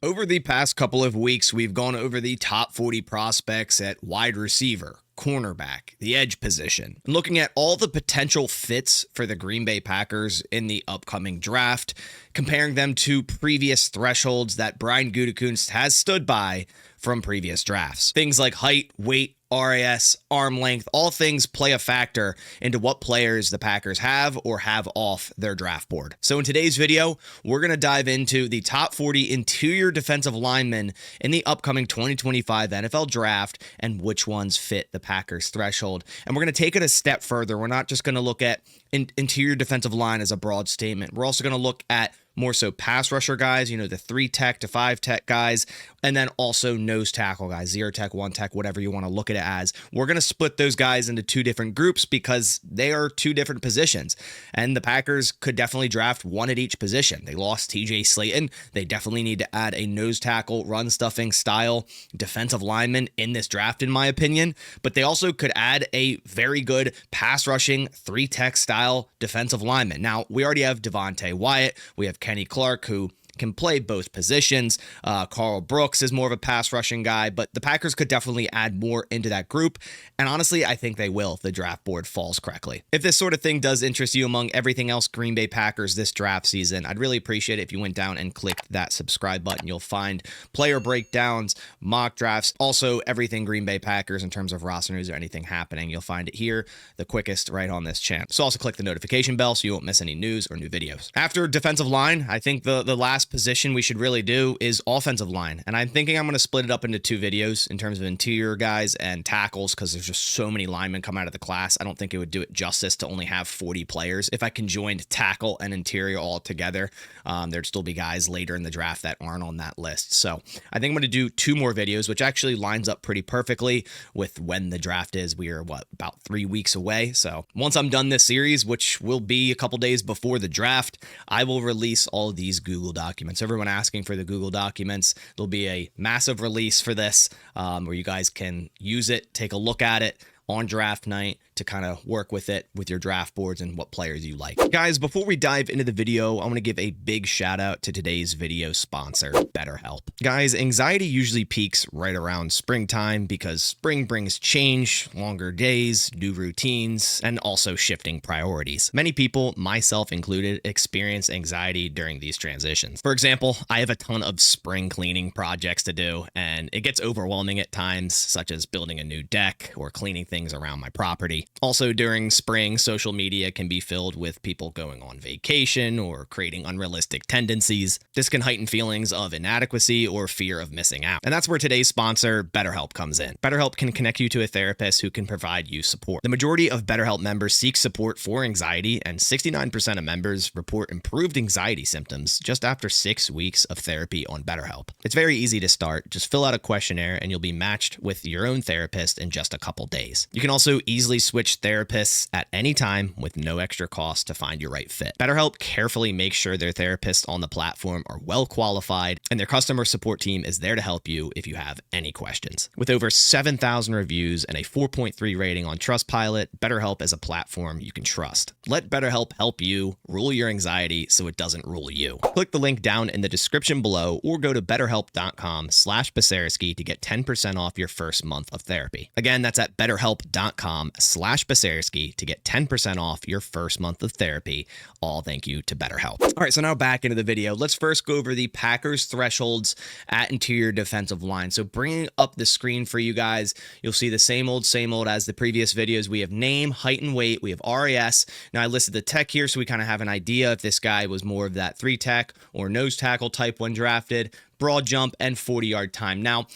Over the past couple of weeks, we've gone over the top 40 prospects at wide receiver, cornerback, the edge position, and looking at all the potential fits for the Green Bay Packers in the upcoming draft, comparing them to previous thresholds that Brian Gutekunst has stood by from previous drafts. Things like height, weight, RAS, arm length, all things play a factor into what players the Packers have or have off their draft board. So in today's video, we're going to dive into the top 40 interior defensive linemen in the upcoming 2025 NFL draft and which ones fit the Packers threshold. And we're going to take it a step further. We're not just going to look at interior defensive line as a broad statement. We're also going to look at more so pass rusher guys, the 3 tech to 5 tech guys, and then also nose tackle guys, 0 tech, 1 tech, whatever you want to look at it as. We're going to split those guys into 2 different groups because they are 2 different positions, and the Packers could definitely draft one at each position. They lost TJ Slayton. They definitely need to add a nose tackle, run stuffing style defensive lineman in this draft, in my opinion, but they also could add a very good pass rushing 3 tech style defensive lineman. Now, we already have Devontae Wyatt. We have Kenny Clark, who can play both positions. Carl Brooks is more of a pass rushing guy, but the Packers could definitely add more into that group. And honestly, I think they will if the draft board falls correctly. If this sort of thing does interest you among everything else Green Bay Packers this draft season, I'd really appreciate it if you went down and clicked that subscribe button. You'll find player breakdowns, mock drafts, also everything Green Bay Packers in terms of roster news or anything happening. You'll find it here, the quickest, right on this channel. So also click the notification bell so you won't miss any news or new videos. After defensive line, I think the last position we should really do is offensive line. And I'm thinking I'm going to split it up into 2 videos in terms of interior guys and tackles because there's just so many linemen come out of the class. I don't think it would do it justice to only have 40 players. If I conjoined tackle and interior all together, there'd still be guys later in the draft that aren't on that list. So I think I'm going to do 2 more videos, which actually lines up pretty perfectly with when the draft is. We are, about 3 weeks away. So once I'm done this series, which will be a couple days before the draft, I will release all of these Google documents. Everyone asking for the Google documents. There'll be a massive release for this where you guys can use it, take a look at it on draft night to kind of work with it with your draft boards and what players you like. Guys, before we dive into the video, I want to give a big shout out to today's video sponsor, BetterHelp. Guys, anxiety usually peaks right around springtime because spring brings change, longer days, new routines, and also shifting priorities. Many people, myself included, experience anxiety during these transitions. For example, I have a ton of spring cleaning projects to do, and it gets overwhelming at times, such as building a new deck or cleaning things around my property. Also, during spring, social media can be filled with people going on vacation or creating unrealistic tendencies. This can heighten feelings of inadequacy or fear of missing out. And that's where today's sponsor, BetterHelp, comes in. BetterHelp can connect you to a therapist who can provide you support. The majority of BetterHelp members seek support for anxiety, and 69% of members report improved anxiety symptoms just after 6 weeks of therapy on BetterHelp. It's very easy to start. Just fill out a questionnaire and you'll be matched with your own therapist in just a couple days. You can also easily switch therapists at any time with no extra cost to find your right fit. BetterHelp carefully makes sure their therapists on the platform are well qualified, and their customer support team is there to help you if you have any questions. With over 7,000 reviews and a 4.3 rating on Trustpilot, BetterHelp is a platform you can trust. Let BetterHelp help you rule your anxiety so it doesn't rule you. Click the link down in the description below or go to betterhelp.com/Basaraski to get 10% off your first month of therapy. Again, that's at betterhelp.com/Basaraski to get 10% off your first month of therapy. All thank you to BetterHelp. All right, so now back into the video. Let's first go over the Packers thresholds at interior defensive line. So bringing up the screen for you guys, you'll see the same old as the previous videos. We have name, height, and weight. We have RAS. Now I listed the tech here so we kind of have an idea if this guy was more of that 3 tech or nose tackle type when drafted, broad jump, and 40-yard time. Now,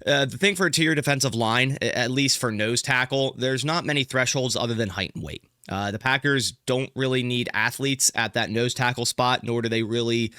the thing for interior defensive line, at least for nose tackle, there's not many thresholds other than height and weight. The Packers don't really need athletes at that nose tackle spot, nor do they really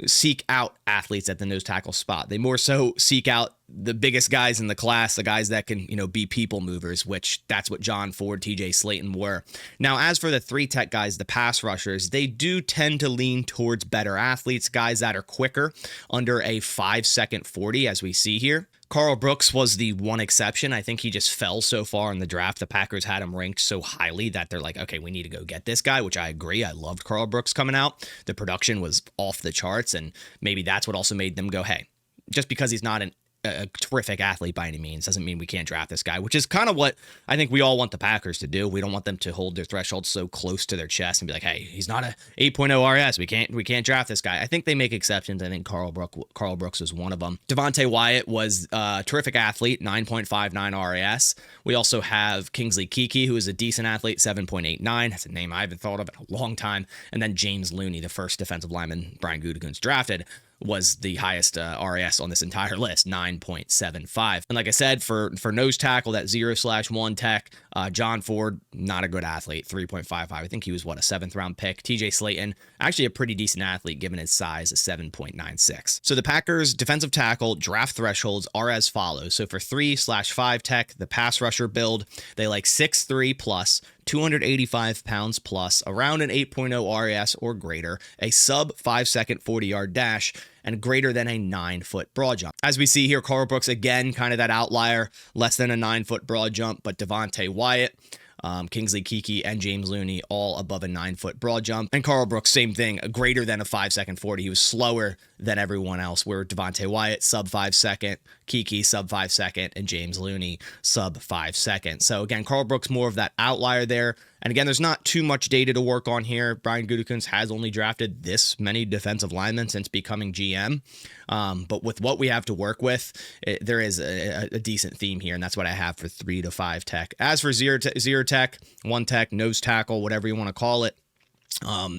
seek out athletes at the nose tackle spot. They more so seek out the biggest guys in the class, the guys that can, be people movers, which that's what John Ford, TJ Slayton were. Now, as for the 3 tech guys, the pass rushers, they do tend to lean towards better athletes, guys that are quicker under a 5-second 40, as we see here. Carl Brooks was the one exception. I think he just fell so far in the draft. The Packers had him ranked so highly that they're like, okay, we need to go get this guy, which I agree. I loved Carl Brooks coming out. The production was off the charts, and maybe that's what also made them go, hey, just because he's not a terrific athlete by any means doesn't mean we can't draft this guy, which is kind of what I think we all want the Packers to do. We don't want them to hold their threshold so close to their chest and be like, hey, he's not a 8.0 RS. We can't draft this guy. I think they make exceptions. I think Carl Brooks is one of them. Devontae Wyatt was a terrific athlete, 9.59 RS. We also have Kingsley Keke, who is a decent athlete, 7.89. That's a name I haven't thought of in a long time. And then James Looney, the first defensive lineman Brian Gutekunst drafted, was the highest RAS on this entire list, 9.75. And like I said, for nose tackle, that 0/1 tech, John Ford, not a good athlete, 3.55. I think he was, a 7th round pick. TJ Slayton, actually a pretty decent athlete given his size, a 7.96. So the Packers defensive tackle draft thresholds are as follows. So for 3/5 tech, the pass rusher build, they like 6'3 plus, 285 pounds plus, around an 8.0 RAS or greater, a sub 5-second 40-yard dash, and greater than a 9-foot broad jump. As we see here, Carl Brooks, again, kind of that outlier, less than a 9-foot broad jump, but Devontae Wyatt, Kingsley Keke, and James Looney all above a 9-foot broad jump. And Carl Brooks, same thing, greater than a 5-second 40. He was slower than everyone else, where Devontae Wyatt, sub 5-second, Keke, sub 5-second, and James Looney, sub 5-second. So again, Carl Brooks, more of that outlier there. And again, there's not too much data to work on here. Brian Gutekunst has only drafted this many defensive linemen since becoming GM. But with what we have to work with, there is a decent theme here, and that's what I have for 3 to 5 tech. As for 0 tech, 1 tech, nose tackle, whatever you want to call it,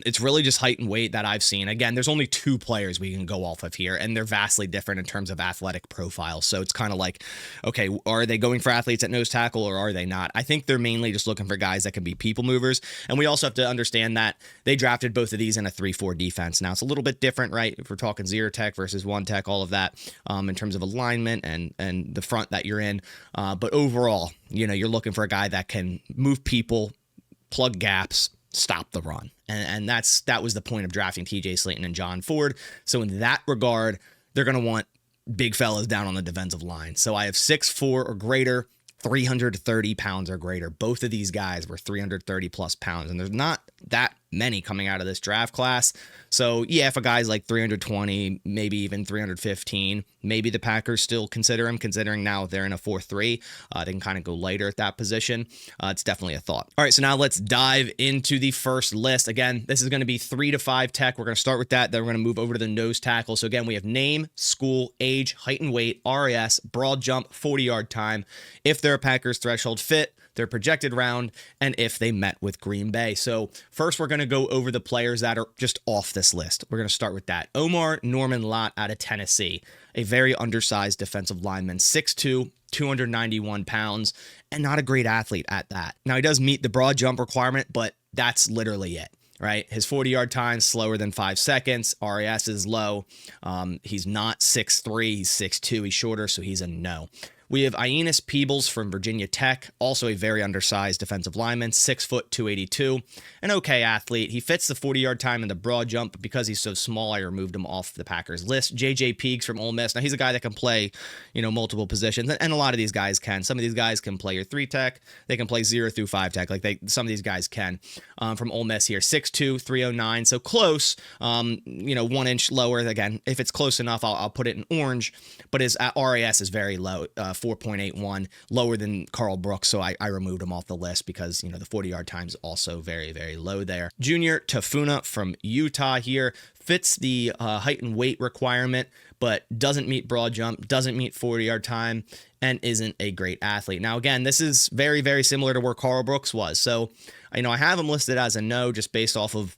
it's really just height and weight that I've seen. Again, there's only 2 players we can go off of here, and they're vastly different in terms of athletic profile. So it's kind of like, okay, are they going for athletes at nose tackle or are they not? I think they're mainly just looking for guys that can be people movers. And we also have to understand that they drafted both of these in a 3-4 defense. Now it's a little bit different, right? If we're talking 0 tech versus 1 tech, all of that, in terms of alignment and the front that you're in. But overall, you're looking for a guy that can move people, plug gaps, stop the run. And that was the point of drafting TJ Slayton and John Ford. So in that regard, they're going to want big fellas down on the defensive line. So I have 6'4 or greater, 330 pounds or greater. Both of these guys were 330 plus pounds, and there's not that many coming out of this draft class. So yeah, if a guy's like 320, maybe even 315, maybe the Packers still consider him, considering now they're in a 4-3. They can kind of go lighter at that position. It's definitely a thought. All right, so now let's dive into the first list. Again, this is going to be 3 to 5 tech. We're going to start with that. Then we're going to move over to the nose tackle. So again, we have name, school, age, height and weight, RAS, broad jump, 40-yard time, if they're a Packers threshold fit, their projected round, and if they met with Green Bay. So first, we're going to go over the players that are just off this list. We're going to start with that. Omar Norman Lott out of Tennessee, a very undersized defensive lineman, 6'2", 291 pounds, and not a great athlete at that. Now, he does meet the broad jump requirement, but that's literally it. Right? His 40-yard time slower than 5 seconds. RAS is low. He's not 6'3", he's 6'2", he's shorter, so he's a no. We have Ioannis Peebles from Virginia Tech, also a very undersized defensive lineman, 6 foot, 282, an okay athlete. He fits the 40-yard time in the broad jump, but because he's so small, I removed him off the Packers list. J.J. Peaks from Ole Miss. Now, he's a guy that can play, multiple positions, and a lot of these guys can. Some of these guys can play your 3 tech. They can play 0 through 5 tech. Some of these guys can. From Ole Miss here, 6'2", 309, so close, 1 inch lower. Again, if it's close enough, I'll put it in orange, but his RAS is very low, 4.81, lower than Carl Brooks, so I removed him off the list because, the 40-yard time is also very, very low there. Junior Tafuna from Utah here fits the height and weight requirement, but doesn't meet broad jump, doesn't meet 40-yard time, and isn't a great athlete. Now, again, this is very, very similar to where Carl Brooks was. So, I have him listed as a no just based off of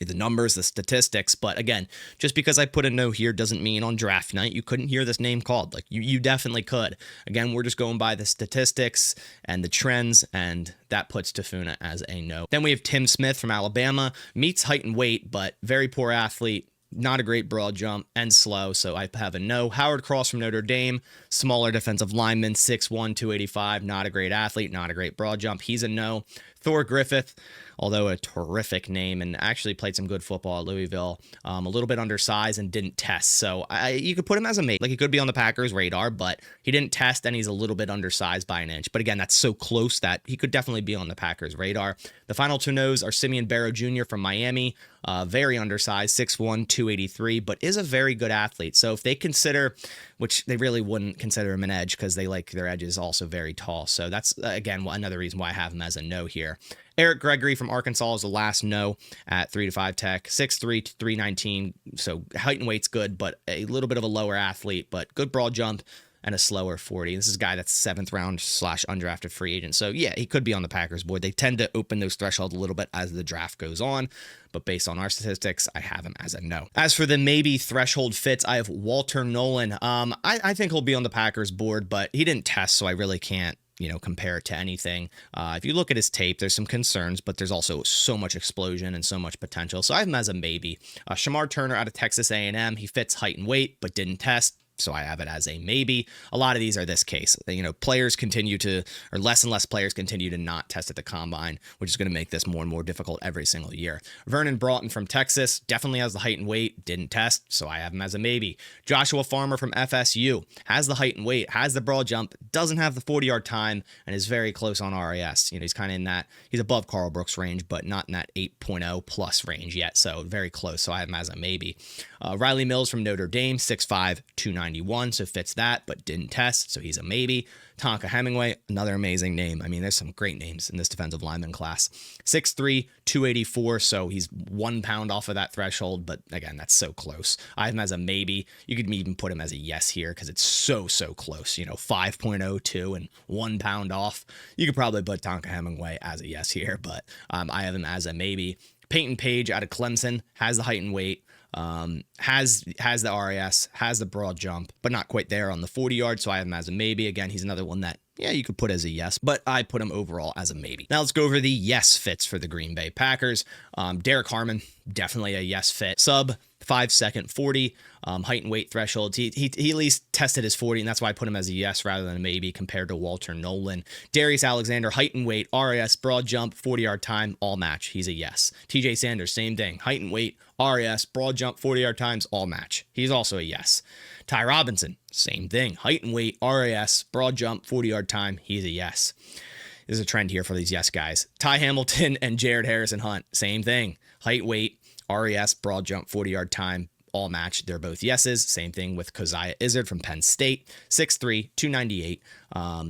the numbers, the statistics. But again, just because I put a no here doesn't mean on draft night you couldn't hear this name called. You definitely could. Again, we're just going by the statistics and the trends, and that puts Tafuna as a no. Then we have Tim Smith from Alabama, meets height and weight, but very poor athlete. Not a great broad jump and slow, so I have a no. Howard Cross from Notre Dame, smaller defensive lineman, 6'1", 285, not a great athlete, not a great broad jump. He's a no. Thor Griffith, although a terrific name, and actually played some good football at Louisville. A little bit undersized and didn't test. So you could put him as a maybe. Like, he could be on the Packers radar, but he didn't test and he's a little bit undersized by an inch. But again, that's so close that he could definitely be on the Packers radar. The final two no's are Simeon Barrow Jr. from Miami. Very undersized, 6'1", 283, but is a very good athlete. So if they consider, which they really wouldn't consider him an edge because they like their edges also very tall. So that's, again, another reason why I have him as a no here. Eric Gregory from Arkansas is the last no at 3-5 tech, 6'3", 319. So height and weight's good, but a little bit of a lower athlete, but good broad jump and a slower 40. This is a guy that's 7th round / undrafted free agent. So yeah, he could be on the Packers board. They tend to open those thresholds a little bit as the draft goes on, but based on our statistics, I have him as a no. As for the maybe threshold fits, I have Walter Nolan. I think he'll be on the Packers board, but he didn't test, so I really can't compare it to anything. If you look at his tape, there's some concerns, but there's also so much explosion and so much potential. So I have him as a maybe. Shamar Turner out of Texas A&M. He fits height and weight, but didn't test. So I have it as a maybe. A lot of these are this case. Players continue to, or less and less players continue to not test at the combine, which is going to make this more and more difficult every single year. Vernon Broughton from Texas definitely has the height and weight, didn't test, so I have him as a maybe. Joshua Farmer from FSU has the height and weight, has the broad jump, doesn't have the 40-yard time, and is very close on RAS. He's kind of in that, he's above Carl Brooks range, but not in that 8.0 plus range yet, so very close, so I have him as a maybe. Riley Mills from Notre Dame, 6'5", 291, so fits that, but didn't test, so he's a maybe. Tonka Hemingway, another amazing name. I mean, there's some great names in this defensive lineman class. 6'3", 284, so he's 1 pound off of that threshold, but again, that's so close. I have him as a maybe. You could even put him as a yes here because it's so close. 5.02 and 1 pound off. You could probably put Tonka Hemingway as a yes here, but I have him as a maybe. Peyton Page out of Clemson has the height and weight. Has the RAS, has the broad jump, but not quite there on the 40-yard, so I have him as a maybe. Again, he's another one that, yeah, you could put as a yes, but I put him overall as a maybe. Now let's go over the yes fits for the Green Bay Packers. Derek Harmon, definitely a yes fit. Sub 5-second 40, height and weight thresholds. He at least tested his 40, and that's why I put him as a yes rather than a maybe compared to Walter Nolan. Darius Alexander, height and weight, RAS, broad jump, 40-yard time, all match. He's a yes. TJ Sanders, same thing. Height and weight, RAS, broad jump, 40-yard times, all match. He's also a yes. Ty Robinson, same thing. Height and weight, RAS, broad jump, 40-yard time. He's a yes. There's a trend here for these yes guys. Ty Hamilton and Jared Harrison Hunt, same thing. Height, weight, RAS, broad jump, 40-yard time, all match. They're both yeses. Same thing with Keziah Izzard from Penn State, 6'3", 298.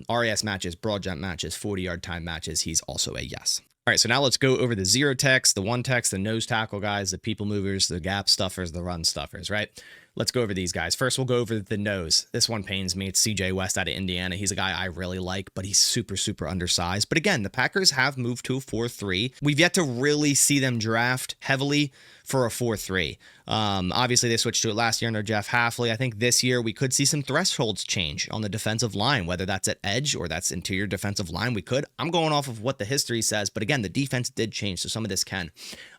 RAS matches, broad jump matches, 40-yard time matches. He's also a yes. All right, so now let's go over the zero techs, the one techs, the nose tackle guys, the people movers, the gap stuffers, the run stuffers, right? Let's go over these guys. First, we'll go over the nose. This one pains me. It's CJ West out of Indiana. He's a guy I really like, but he's super undersized. But again, the Packers have moved to a 4-3. We've yet to really see them draft heavily for a 4-3. Obviously, they switched to it last year under Jeff Hafley. I think this year we could see some thresholds change on the defensive line, whether that's at edge or that's interior defensive line. We could. I'm going off of what the history says, but again, the defense did change, so some of this can.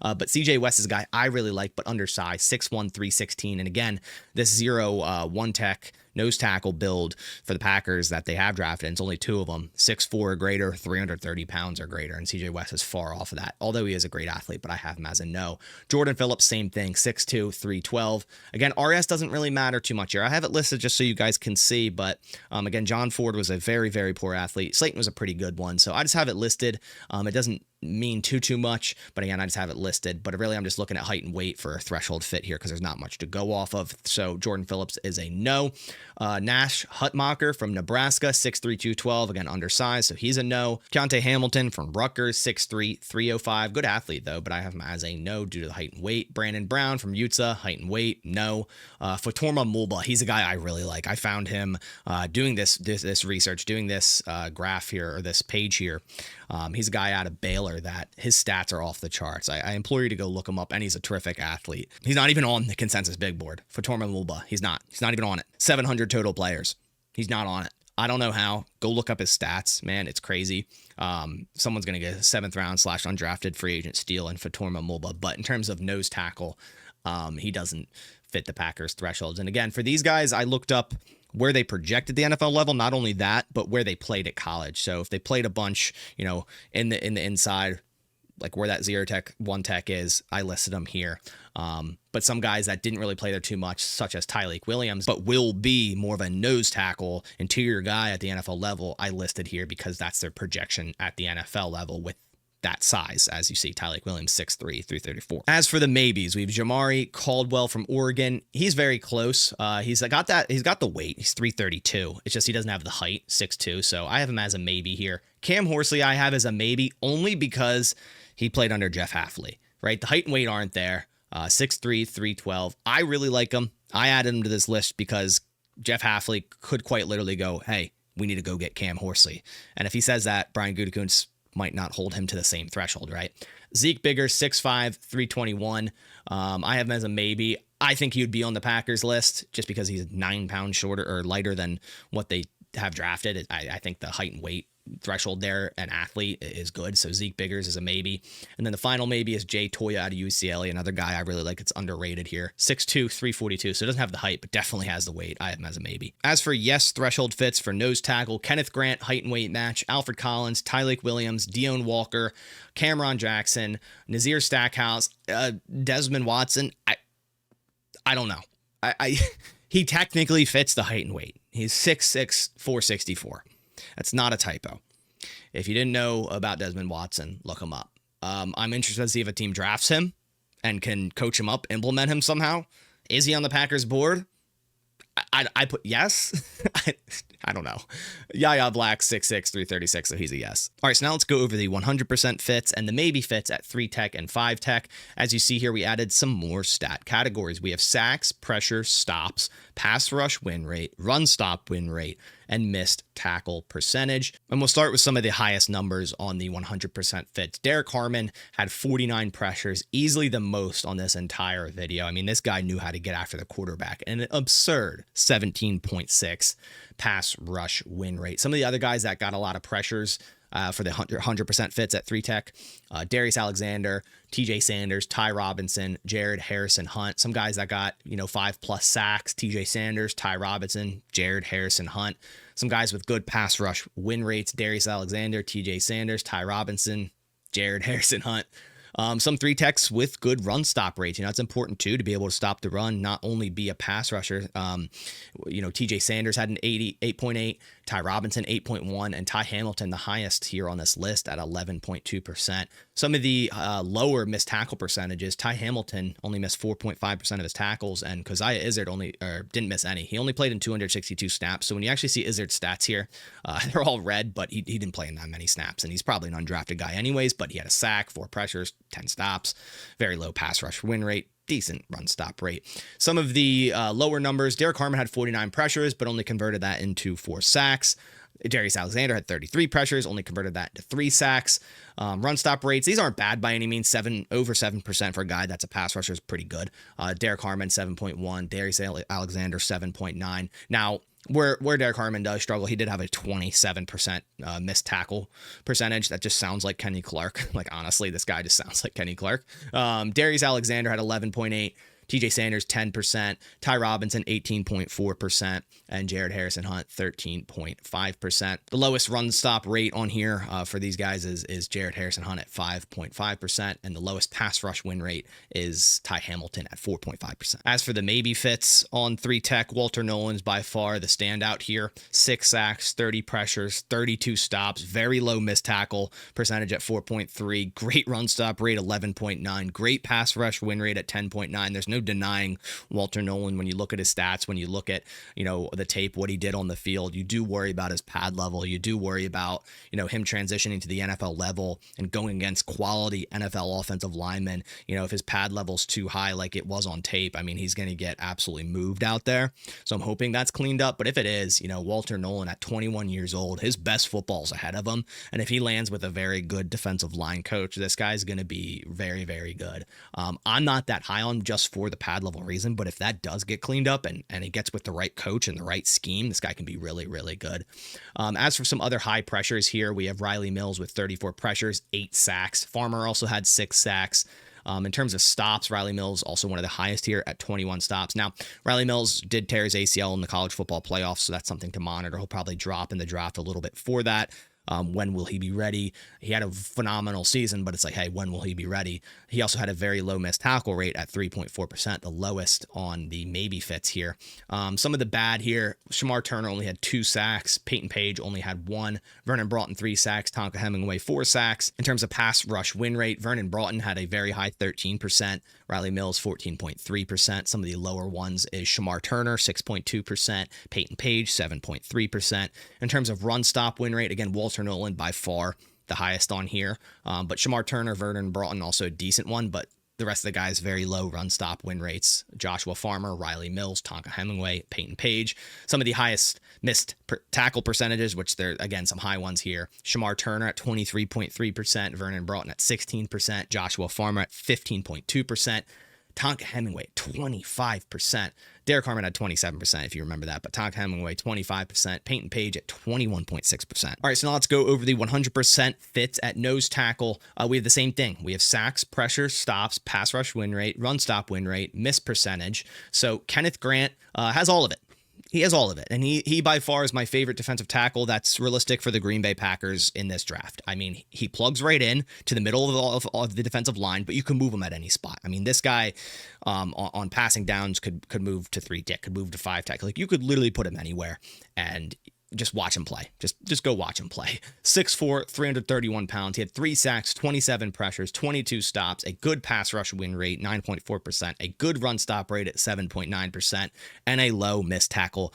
But CJ West is a guy I really like, but undersized, 6'1", 316. And again, this 0-1 tech nose tackle build for the Packers that they have drafted, and it's only 2 of them, 6'4" or greater, 330 pounds or greater, and CJ West is far off of that, although he is a great athlete, but I have him as a no. Jordan Phillips, same thing, 6'2", 312. Again, RS doesn't really matter too much here. I have it listed just so you guys can see, but again, John Ford was a very poor athlete. Slayton was a pretty good one, so I just have it listed. It doesn't mean too much, but again, I just have it listed, but really I'm just looking at height and weight for a threshold fit here because there's not much to go off of. So Jordan Phillips is a no. Nash Hutmacher from Nebraska, 6'3", 212, again undersized, so he's a no. Keontae Hamilton from Rutgers, 6'3", 305, good athlete though, but I have him as a no due to the height and weight. Brandon Brown from Utah, height and weight, no. Fatorma Mulba, he's a guy I really like. I found him doing this research, doing this graph here, or this page here. He's a guy out of Baylor that his stats are off the charts. I implore you to go look him up, and he's a terrific athlete. He's not even on the consensus big board. Fatorma Mulba, he's not even on it. 700 total players. He's not on it. I don't know how. Go look up his stats, man. It's crazy. Someone's going to get a 7th round / undrafted free agent steal in Fatorma Mulba, but in terms of nose tackle, he doesn't fit the Packers thresholds. And again, for these guys, I looked up where they projected the NFL level, not only that, but where they played at college. So if they played a bunch, in the inside, like where that 0 tech, 1 tech is, I listed them here. But some guys that didn't really play there too much, such as Tyleik Williams, but will be more of a nose tackle, interior guy at the NFL level, I listed here because that's their projection at the NFL level with that size. As you see, Tyleik Williams, 6'3", 334. As for the maybes, we have Jamari Caldwell from Oregon. He's very close. He's got the weight. He's 332. It's just he doesn't have the height, 6'2". So I have him as a maybe here. Cam Horsley I have as a maybe only because he played under Jeff Hafley, right? The height and weight aren't there. 6'3", 312. I really like him. I added him to this list because Jeff Hafley could quite literally go, hey, we need to go get Cam Horsley. And if he says that, Brian Gutekunst might not hold him to the same threshold, right? Zeke Bigger, 6'5", 321. I have him as a maybe. I think he would be on the Packers list just because he's 9 pounds shorter or lighter than what they have drafted. I think the height and weight threshold there, an athlete, is good. So Zeke Biggers is a maybe. And then the final maybe is Jay Toya out of UCLA, another guy I really like. It's underrated here. 6'2", 342. So it doesn't have the height, but definitely has the weight. I have him as a maybe. As for yes threshold fits for nose tackle, Kenneth Grant, height and weight match, Alfred Collins, Tyleik Williams, Deone Walker, Cameron Jackson, Nazir Stackhouse, Desmond Watson. I don't know. He technically fits the height and weight. He's 6'6", 464. That's not a typo. If you didn't know about Desmond Watson, look him up. I'm interested to see if a team drafts him and can coach him up, implement him somehow. Is he on the Packers board? I put yes. I don't know. Yaya Black, 6'6", 336, so he's a yes. All right, so now let's go over the 100% fits and the maybe fits at 3 tech and 5 tech. As you see here, we added some more stat categories. We have sacks, pressure, stops, pass rush win rate, run stop win rate, and missed tackle percentage. And we'll start with some of the highest numbers on the 100% fits. Derek Harmon had 49 pressures, easily the most on this entire video. I mean, this guy knew how to get after the quarterback, and an absurd 17.6 pass rush win rate. Some of the other guys that got a lot of pressures for the 100% fits at 3 tech, Darius Alexander, TJ Sanders, Ty Robinson, Jared Harrison Hunt. Some guys that got, 5+ sacks, TJ Sanders, Ty Robinson, Jared Harrison Hunt. Some guys with good pass rush win rates, Darius Alexander, TJ Sanders, Ty Robinson, Jared Harrison Hunt. Some 3 techs with good run stop rates. It's important too to be able to stop the run, not only be a pass rusher. TJ Sanders had an 8.8, Ty Robinson 8.1, and Ty Hamilton the highest here on this list at 11.2%. Some of the lower missed tackle percentages, Ty Hamilton only missed 4.5% of his tackles, and Keziah Izzard didn't miss any. He only played in 262 snaps. So when you actually see Izzard's stats here, they're all red, but he didn't play in that many snaps, and he's probably an undrafted guy anyways, but he had a sack, 4 pressures, 10 stops, very low pass rush win rate, decent run stop rate. Some of the lower numbers, Derek Harmon had 49 pressures, but only converted that into 4 sacks. Darius Alexander had 33 pressures, only converted that into 3 sacks. Run stop rates, these aren't bad by any means. Over 7% for a guy that's a pass rusher is pretty good. Derek Harmon, 7.1. Darius Alexander, 7.9. Now, where Derek Harmon does struggle, he did have a 27% missed tackle percentage. That just sounds like Kenny Clark. Like, honestly, this guy just sounds like Kenny Clark. Darius Alexander had 11.8. TJ Sanders, 10%, Ty Robinson, 18.4%, and Jared Harrison Hunt, 13.5%. The lowest run stop rate on here for these guys is Jared Harrison Hunt at 5.5%, and the lowest pass rush win rate is Ty Hamilton at 4.5%. As for the maybe fits on 3 tech, Walter Nolan's by far the standout here. 6 sacks, 30 pressures, 32 stops, very low missed tackle percentage at 4.3, great run stop rate, 11.9, great pass rush win rate at 10.9. There's no denying Walter Nolan when you look at his stats, when you look at, the tape, what he did on the field. You do worry about his pad level. You do worry about, him transitioning to the NFL level and going against quality NFL offensive linemen. If his pad level's too high like it was on tape, I mean, he's going to get absolutely moved out there. So I'm hoping that's cleaned up. But if it is, Walter Nolan at 21 years old, his best football's ahead of him. And if he lands with a very good defensive line coach, this guy's going to be very, very good. I'm not that high on just for the pad level reason, but if that does get cleaned up and he gets with the right coach and the right scheme, this guy can be really, really good. As for some other high pressures here, we have Riley Mills with 34 pressures, 8 sacks. Farmer also had 6 sacks. In terms of stops, Riley Mills also one of the highest here at 21 stops. Now, Riley Mills did tear his ACL in the college football playoffs, so that's something to monitor. He'll probably drop in the draft a little bit for that. When will he be ready? He had a phenomenal season, but it's like, hey, when will he be ready? He also had a very low missed tackle rate at 3.4%, the lowest on the maybe fits here. Some of the bad here, Shamar Turner only had 2 sacks. Peyton Page only had 1. Vernon Broughton 3 sacks. Tonka Hemingway 4 sacks. In terms of pass rush win rate, Vernon Broughton had a very high 13%. Riley Mills 14.3%. Some of the lower ones is Shamar Turner 6.2%. Peyton Page 7.3%. In terms of run stop win rate, again, Walter Nolan by far the highest on here. But Shamar Turner, Vernon Broughton also a decent one, but the rest of the guys very low run stop win rates. Joshua Farmer, Riley Mills, Tonka Hemingway, Peyton Page. Some of the highest missed tackle percentages, which there again some high ones here. Shamar Turner at 23.3%, Vernon Broughton at 16%, Joshua Farmer at 15.2%. Tonka Hemingway, 25%. Derek Harmon had 27%, if you remember that. But Tonka Hemingway, 25%. Peyton Page at 21.6%. All right, so now let's go over the 100% fits at nose tackle. We have the same thing. We have sacks, pressures, stops, pass rush win rate, run stop win rate, miss percentage. So Kenneth Grant has all of it. He has all of it. And he by far is my favorite defensive tackle that's realistic for the Green Bay Packers in this draft. I mean, he plugs right in to the middle of the defensive line, but you can move him at any spot. I mean, this guy on passing downs could move to 3 tech, could move to 5 tech. Like, you could literally put him anywhere and just watch him play. Just go watch him play. 6'4", 331 pounds. He had 3 sacks, 27 pressures, 22 stops, a good pass rush win rate, 9.4%, a good run stop rate at 7.9%, and a low missed tackle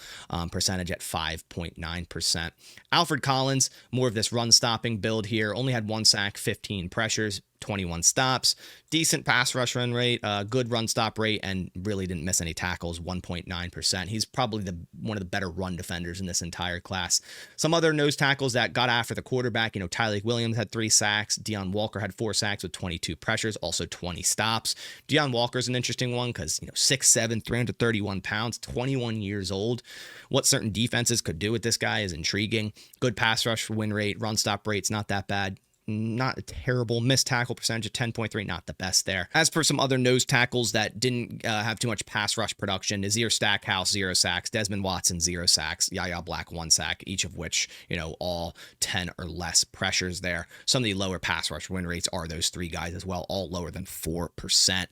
percentage at 5.9%. Alfred Collins, more of this run stopping build here, only had 1 sack, 15 pressures, 21 stops, decent pass rush run rate, good run stop rate, and really didn't miss any tackles, 1.9%. He's probably one of the better run defenders in this entire class. Some other nose tackles that got after the quarterback, Tyleik Williams had 3 sacks. Deion Walker had 4 sacks with 22 pressures, also 20 stops. Deion Walker's an interesting one because, 6'7", 331 pounds, 21 years old. What certain defenses could do with this guy is intriguing. Good pass rush win rate, run stop rate's not that bad. Not a terrible missed tackle percentage of 10.3, not the best there. As for some other nose tackles that didn't have too much pass rush production, Nazir Stackhouse, 0 sacks, Desmond Watson, 0 sacks, Yaya Black, 1 sack, each of which, all 10 or less pressures there. Some of the lower pass rush win rates are those 3 guys as well, all lower than 4%.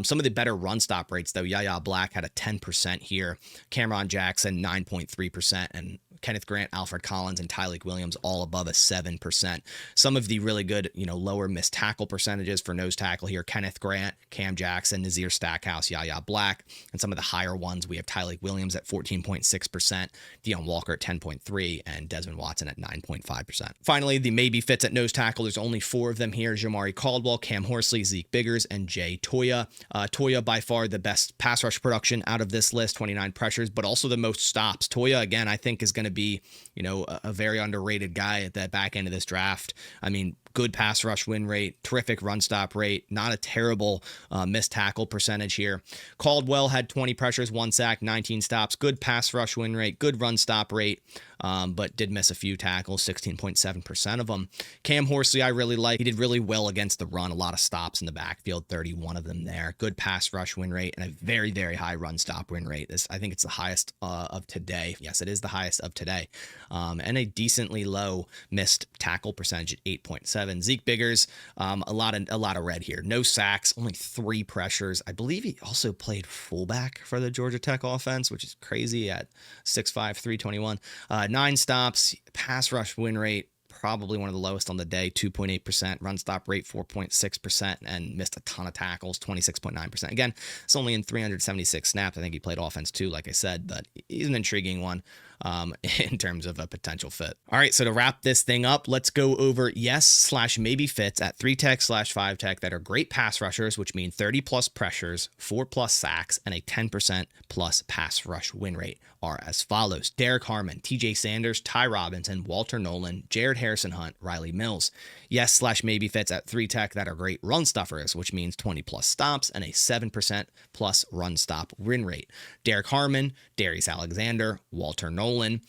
Some of the better run stop rates, though, Yaya Black had a 10% here, Cameron Jackson, 9.3%, and Kenneth Grant, Alfred Collins, and Tyleik Williams all above a 7%. Some of the really good, lower missed tackle percentages for nose tackle here, Kenneth Grant, Cam Jackson, Nazir Stackhouse, Yaya Black, and some of the higher ones, we have Tyleik Williams at 14.6%, Deion Walker at 10.3%, and Desmond Watson at 9.5%. Finally, the maybe fits at nose tackle, there's only 4 of them here, Jamari Caldwell, Cam Horsley, Zeke Biggers, and Jay Toya. Toya by far the best pass rush production out of this list, 29 pressures, but also the most stops. Toya, again, I think is going to be, a very underrated guy at the back end of this draft. I mean, good pass rush win rate, terrific run stop rate, not a terrible missed tackle percentage here. Caldwell had 20 pressures, 1 sack, 19 stops, good pass rush win rate, good run stop rate, but did miss a few tackles, 16.7% of them. Cam Horsley, I really like. He did really well against the run, a lot of stops in the backfield, 31 of them there. Good pass rush win rate and a very, very high run stop win rate. I think it's the highest of today. Yes, it is the highest of today. And a decently low missed tackle percentage at 8.7. Zeke Biggers, a lot of red here. No sacks, only 3 pressures. I believe he also played fullback for the Georgia Tech offense, which is crazy at 6'5", 321. 9 stops, pass rush win rate, probably one of the lowest on the day, 2.8%, run stop rate 4.6%, and missed a ton of tackles, 26.9%. Again, it's only in 376 snaps. I think he played offense too, like I said, but he's an intriguing one in terms of a potential fit. All right, so to wrap this thing up, let's go over yes/maybe fits at 3 tech/5 tech that are great pass rushers, which mean 30 plus pressures, 4 plus sacks, and a 10% plus pass rush win rate are as follows: Derek Harmon, TJ Sanders, Ty Robinson, Walter Nolan, Jared Harrison Hunt, Riley Mills. Yes/maybe fits at 3 tech that are great run stuffers, which means 20 plus stops and a 7% plus run stop win rate: Derek Harmon, Darius Alexander, Walter Nolan,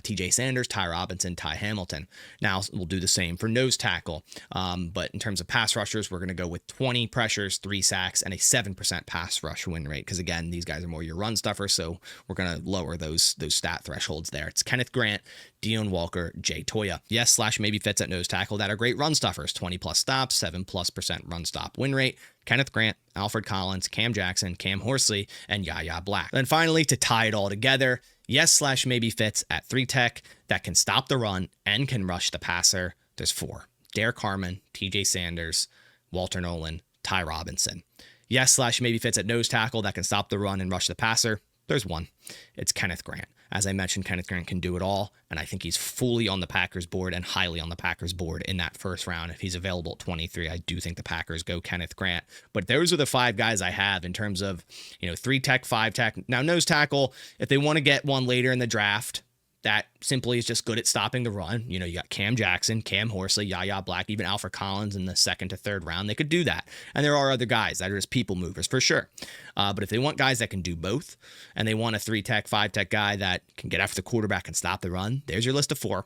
TJ Sanders, Ty Robinson, Ty Hamilton. Now we'll do the same for nose tackle. But in terms of pass rushers, we're going to go with 20 pressures, 3 sacks, and a 7% pass rush win rate. Because again, these guys are more your run stuffers, so we're going to lower those stat thresholds there. It's Kenneth Grant, Deion Walker, Jay Toya. slash maybe fits at nose tackle that are great run stuffers, 20 plus stops, 7+% run stop win rate. Kenneth Grant, Alfred Collins, Cam Jackson, Cam Horsley, and Yaya Black. Then finally, to tie it all together, yes slash maybe fits at 3 tech that can stop the run and can rush the passer. There's 4. Derek Harmon, TJ Sanders, Walter Nolan, Ty Robinson. Yes slash maybe fits at nose tackle that can stop the run and rush the passer. There's 1. It's Kenneth Grant. As I mentioned, Kenneth Grant can do it all, and I think he's fully on the Packers board and highly on the Packers board in that first round. If he's available at 23, I do think the Packers go Kenneth Grant. But those are the 5 guys I have in terms of, 3 tech, 5 tech. Now, nose tackle, if they want to get one later in the draft, that simply is just good at stopping the run. You got Cam Jackson, Cam Horsley, Yaya Black, even Alfred Collins in the 2nd to 3rd round. They could do that. And there are other guys that are just people movers for sure. But if they want guys that can do both, and they want a 3 tech, 5 tech guy that can get after the quarterback and stop the run, there's your list of 4.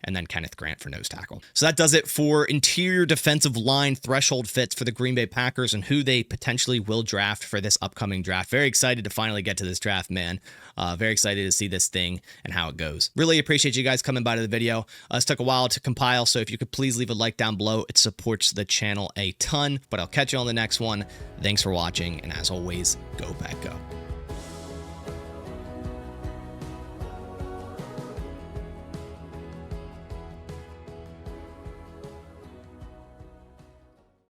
And then Kenneth Grant for nose tackle. So that does it for interior defensive line threshold fits for the Green Bay Packers and who they potentially will draft for this upcoming draft. Very excited to finally get to this draft, man. Very excited to see this thing and how it goes. Really appreciate you guys coming by to the video. This took a while to compile, so if you could please leave a like down below, it supports the channel a ton. But I'll catch you on the next one. Thanks for watching, and as always, go Pack Go.